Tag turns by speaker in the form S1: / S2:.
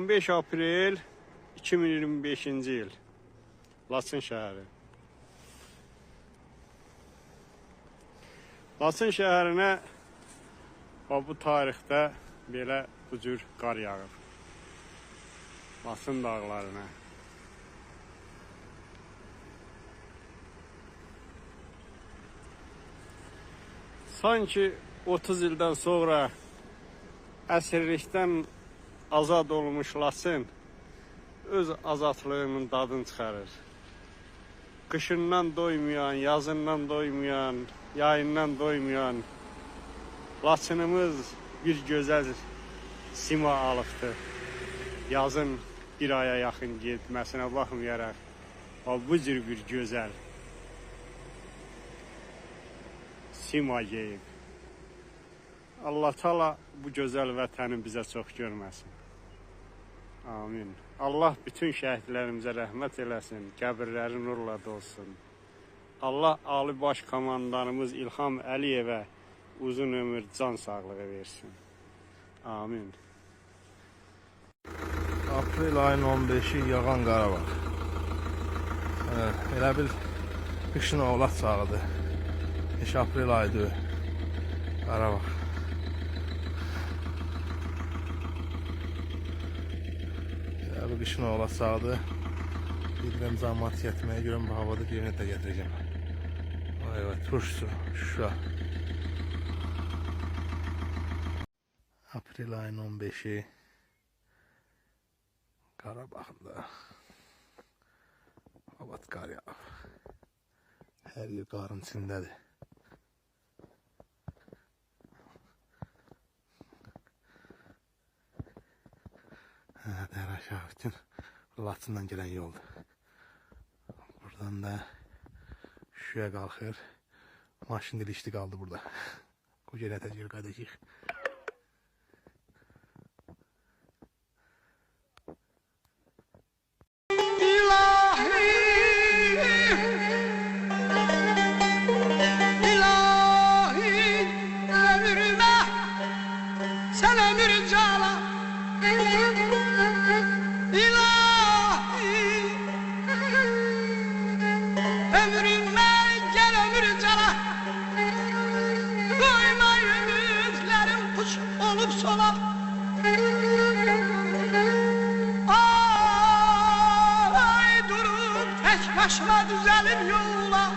S1: 15 Aprel 2025-ci il. Laçın şəhəri. Laçın şəhərinə bu tarixdə belə bu cür qar yağır. Laçın dağlarına. Sanki 30 ildən sonra əsirlikdən azad olmuş Laçın öz azadlığının dadını çıxarır. Qışından doymayan, yazından doymayan, yayından doymayan Laçınımız bir gözəl sima alıbdır. Yazın bir aya yaxın getməsinə baxmayaraq, bu cür bir gözəl sima geyib. Allah Taala bu gözəl vətəni bizə çox görməsin. Amin. Allah bütün şəhidlərimizə rəhmət eləsin, qəbirləri nurla dolsun. Allah Ali Baş Komandanımız İlham Əliyevə uzun ömür, can sağlığı versin. Amin.
S2: Aprel ayının 15-i yağan Qarabağ. Elə bil qışın oğlaq çağıdır. 5 Aprel ayıdır Qarabağ. Elə bil qışın oğlaq çağıdır. Gedirəm cəmaət getməyə görəm bu havada birini də gətirəcəm. Vay turşusu, Şuşa. Aprel ayının 15-i Qarabağda. Hava qar yağıb. Hər yer qarın içindədir. Dərə aşağı bütün Laçından gələn yoldur. Buradan da Şuşaya qalxır. Maşın dilişdi qaldı burada. Qoca təcil qayıdacaq.
S3: Sen ömür cala ilahi ömrüme gel ömür cala koyma ümitlerim kuş olup sola ay durup tek başıma düzelir yola